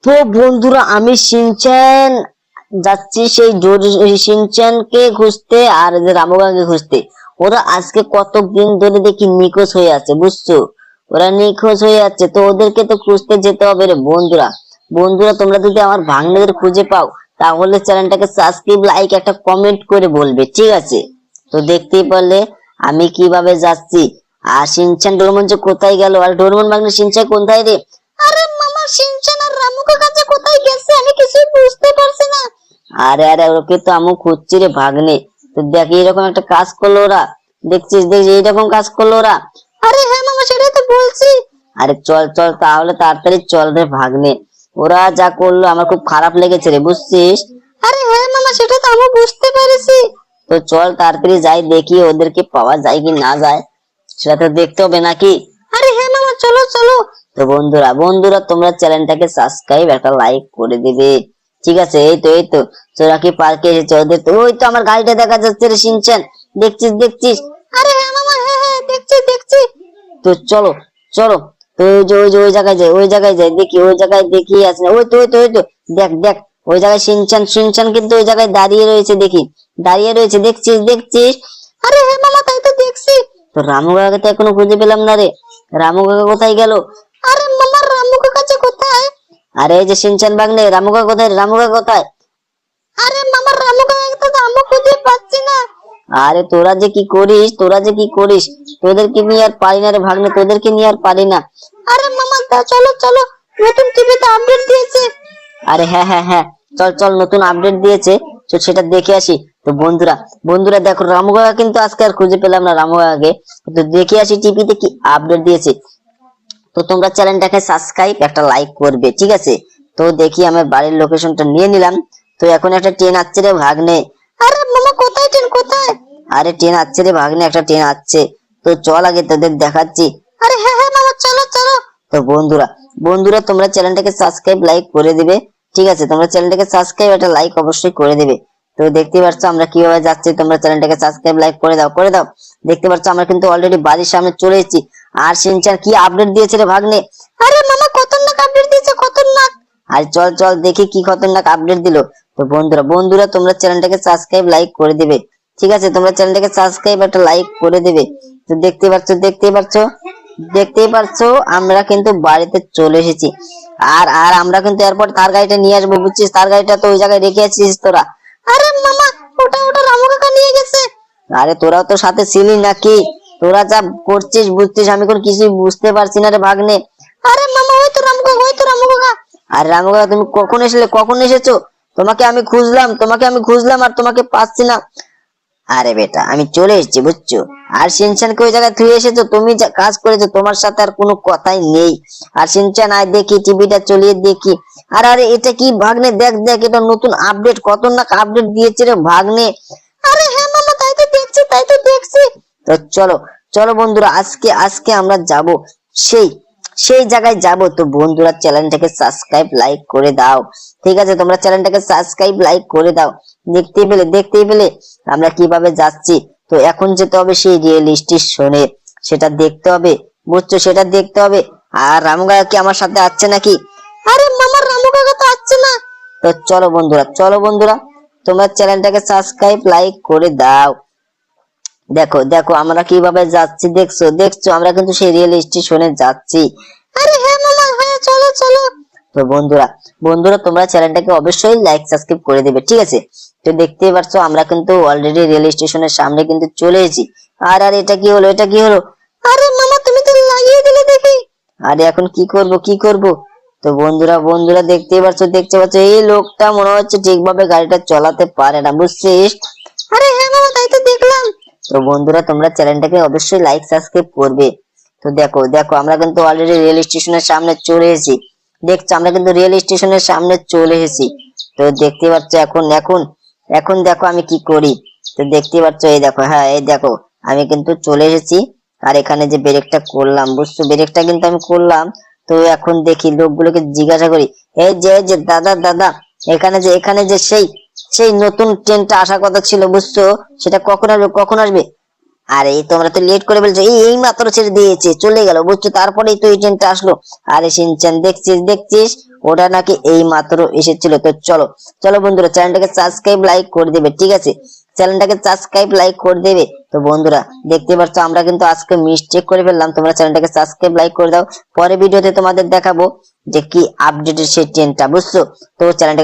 তো বন্ধুরা আমি শিনচ্যান যাচ্ছি সেই শিনচ্যানকে খুঁজতে আর যে রামুগাকে খুঁজতে। ওরা আজকে কতদিন ধরে দেখি নিখোঁজ হয়ে আছে, বুঝছো? ওরা নিখোঁজ হয়ে আছে, তো ওদেরকে তো খুঁজতে যেতে হবে রে বন্ধুরা। বন্ধুরা তোমরা যদি আমার ভাগ্নেদের খুঁজে পাও তাহলে চ্যানেলটাকে সাবস্ক্রাইব, লাইক, একটা কমেন্ট করে বলবে, ঠিক আছে? তো দেখতেই পারলে আমি কিভাবে যাচ্ছি। আর শিনচ্যান ডোরেমন যে কোথায় গেল, আর ডোরেমন ভাগ্নে শিনচ্যান কোথায় রে? আরে মামা শিনচ্যান আর রামুকা কাছে কোথায় গেছে আমি কিছুই বুঝতে পারছি না। আরে আরে ওকে তো আমি খুঁজছি রে ভাগ্নে। তো দেখ এরকম একটা কাজ করলো ওরা, দেখছিস দেখছিস এইরকম কাজ করলো ওরা। আরে হ্যাঁ মামা সেটাই তো বলছি। আরে চল চল তাহলে তাড়াতাড়ি চল রে ভাগ্নে। ওরা যা করলো আমার খুব খারাপ লেগেছে রে, বুঝছিস? আরে হ্যাঁ মামা সেটা তো আমি বুঝতে পেরেছি। তো চল তাড়াতাড়ি যাই, দেখি ওদেরকে পাওয়া যায় কি না যায়, সেটা তো দেখতে হবে নাকি। আরে হ্যাঁ মামা চলো চলো। তো বন্ধুরা বন্ধুরা তোমরা চ্যানেলটাকে সাবস্ক্রাইব, একটা লাইক করে দিবে, ঠিক আছে? এই তো তোরা কি পার্কে এসেছে, ওদের তো ওই তো আমার গাড়িটা দেখা যাচ্ছে রে শিনচ্যান, দেখছিস দেখছিস? আরে হ্যাঁ মামা, হ্যাঁ হ্যাঁ দেখছি দেখছি। তো চলো চলো। তো ওই যে ওই জায়গায় যাই দেখি, ওই জায়গায় দেখি আছে না, ওই তো দেখ দেখ, ওই জায়গায় শিনচ্যান শিনচ্যান কিন্তু ওই জায়গায় দাঁড়িয়ে রয়েছে, দেখি দাঁড়িয়ে রয়েছে, দেখছিস দেখছিস? আরে হ্যাঁ মামা তাই তো দেখছি। তো রামু কাকাকে তো এখনো খুঁজে পেলাম না রে। রামু কাকা কোথায় গেল? আরে মামা রামু কাকা যে কোথায়? আরে এই যে শিনচ্যান ভাগ্নে, রামু কাকা কোথায়, রামু কাকা কোথায়? আরে মামা রামু কাকাকে তো আমি খুঁজে পাচ্ছি না। আরে তোরা যে কি করিস, তোরা যে কি করিস, তোদেরকে নিয়ে আর পারি না রে ভাগ্নে, তোদেরকে নিয়ে আর পারি না। আরে মামা তা চলো চলো, নতুন টিভিতে আপডেট দিয়েছে। আরে হ্যাঁ হ্যাঁ হ্যাঁ, চল চল, নতুন আপডেট দিয়েছে, তো সেটা দেখে আসি। তো বন্ধুরা বন্ধুরা দেখো রামু কাকা কিন্তু আজকে আর খুঁজে পেলাম না রামু কাকাকে। তো দেখে আসি টিভিতে কি আপডেট দিয়েছে। তো তোমরা চ্যানেলটাকে সাবস্ক্রাইব, একটা লাইক করবে, ঠিক আছে? তো দেখি আমার বাড়ির লোকেশনটা নিয়ে নিলাম। তো এখন একটা ট্রেন আসছে রে ভাগ্নে। আরে মামা কোথায় ট্রেন কোথায়? আরে ট্রেন আসছে রে ভাগ্নে, একটা ট্রেন আসছে। তো চল আগে তোদের দেখাচ্ছি। আরে হ্যাঁ হ্যাঁ মামা চলো চলো। তো বন্ধুরা বন্ধুরা তোমরা চ্যানেলটাকে সাবস্ক্রাইব, লাইক করে দিবে, ঠিক আছে? তোমরা চ্যানেলটাকে সাবস্ক্রাইব, একটা লাইক অবশ্যই করে দিবে। তো দেখতে পাচ্ছ আমরা কিভাবে যাচ্ছি, তোমরা চ্যানেলটাকে সাবস্ক্রাইব, লাইক করে দাও করে দাও। দেখতে পাচ্ছ আমরা কিন্তু অলরেডি বাড়ির সামনে চলে এসেছি। আর শিনচ্যান কি আপডেট দিয়েছে রে ভাগ্নে? আরে মামা খতরনাক আপডেট দিয়েছে, খতরনাক। আর চল চল দেখি কি খতরনাক আপডেট দিল। তো বন্ধুরা বন্ধুরা তোমরা চ্যানেলটাকে সাবস্ক্রাইব, লাইক করে দিবে, ঠিক আছে? তোমরা চ্যানেলটাকে সাবস্ক্রাইব, একটা লাইক করে দিবে। তো দেখতেই পাচ্ছ আমরা কিন্তু বাড়িতে চলে এসেছি। আর আর আমরা কিন্তু এরপর তার গাড়িটা নিয়ে আসবো, বুঝছিস? তার গাড়িটা তো ওই জায়গায় রেখে আছিস তোরা। আরে মামা ওটা রামু কাকা নিয়ে গেছে। আরে তোরাও তো সাথে ছিলি নাকি? তোরা যা করছিস বুঝছিস, আমি কোনো কিছুই বুঝতে পারছি না রে ভাগ্নে। আরে মামা ওই তো রামু কাকা, ওই তো রামু কাকা। আরে রামু কাকা তুমি কখন এসেলে, কখন এসেছো? তোমাকে আমি খুঁজলাম আর তোমাকে পাচ্ছি না। আরে বেটা আমি চলে এসেছি, বুঝছো? আর শিনচ্যানকে ওই জায়গায় তুই এসেছো, তুমি যা কাজ করেছো, তোমার সাথে আর কোনো কথাই নেই। আর শিনচ্যান আয় দেখি, টিভিটা চলিয়ে দেখি। আর আরে এটা কি ভাগ্নে, দেখ দেখ, এটা নতুন আপডেট, খতরনাক আপডেট দিয়েছে রে ভাগ্নে। আরে হ্যাঁ মামা তাই তো দেখছি তাই তো দেখছি। তো চলো চলো বন্ধুরা, আজকে আজকে আমরা যাব সেই সেই জায়গায় যাব। তো বন্ধুরা চ্যানেলটাকে সাবস্ক্রাইব, লাইক করে দাও, ঠিক আছে? তোমরা চ্যানেলটাকে সাবস্ক্রাইব, লাইক করে দাও। দেখতেই পেলে আমরা কিভাবে যাচ্ছি। তো এখন যেতে হবে সেই রিয়েল স্টেশনে, সেটা দেখতে হবে, বুঝছো? সেটা দেখতে হবে। আর রামু কাকা কি আমার সাথে আসছে নাকি? আরে মামা রামু কাকা তো আসছে না। তো চলো বন্ধুরা তোমরা চ্যানেলটাকে সাবস্ক্রাইব, লাইক করে দাও। দেখো দেখো আমরা কিভাবে যাচ্ছি, দেখছো দেখছো, আমরা কিন্তু সেই রিয়েল স্টেশনে যাচ্ছি। আরে হ্যাঁ মামা হ্যাঁ চলো চলো। তো বন্ধুরা বন্ধুরা তোমরা চ্যানেলটাকে অবশ্যই লাইক, সাবস্ক্রাইব করে দিবে, ঠিক আছে? তো দেখতেই পাচ্ছ আমরা কিন্তু অলরেডি রেল স্টেশনের সামনে কিন্তু চলে এসেছি। আর আর এটা কি হলো, এটা কি হলো? আরে মামা তুমি তো লাগিয়ে দিলে দেখি। আরে এখন কি করব? তো বন্ধুরা দেখতে পাচ্ছ এই লোকটা মনে হচ্ছে ঠিকভাবে গাড়িটা চালাতে পারে না, বুঝছিস? আরে হ্যাঁ মামা তাই তো দেখলাম। তো বন্ধুরা তোমরা চ্যানেলটাকে অবশ্যই লাইক, সাবস্ক্রাইব করবে। তো দেখো দেখো আমরা কিন্তু অলরেডি রেল স্টেশনের সামনে চলে এসেছি। দেখছো আমরা কিন্তু রেল স্টেশনের সামনে চলে এসেছি। তো দেখতে পাচ্ছ এখন দেখো আমি কি করি। তো দেখতে পাচ্ছ এই দেখো, হ্যাঁ এই দেখো আমি কিন্তু চলে এসেছি। আর এখানে যে ব্রেকটা করলাম, বুঝছো? ব্রেকটা কিন্তু আমি করলাম। তো এখন দেখি লোকগুলোকে জিজ্ঞাসা করি, এই যে দাদা দাদা, এখানে যে সেই সেই নতুন ট্রেনটা আসার কথা ছিল, বুঝছো? সেটা কখন আসবে? আরে তোমরা তো লেট করে বলছো, এই মাত্র ছেড়ে দিয়েছে, চলে গেল বুঝছো, তারপরেই তো এই ট্রেনটা আসলো। আরে শিনচান দেখছিস ওটা নাকি এই মাত্র এসেছিল। তো চলো চলো বন্ধুরা, চ্যানেলটাকে সাবস্ক্রাইব লাইক করে দেবে, ঠিক আছে, চ্যানেলটাকে সাবস্ক্রাইব লাইক করে দেবে। তো বন্ধুরা দেখতে পাচ্ছ আমরা কিন্তু আজকে মিস্টেক করে ফেললাম, তোমরা চ্যানেলটাকে সাবস্ক্রাইব লাইক করে দাও। পরে ভিডিওতে তোমাদের দেখাবো যে কি আপডেটেড সেই ট্রেনটা, বুঝছো। তো চ্যানেলটাকে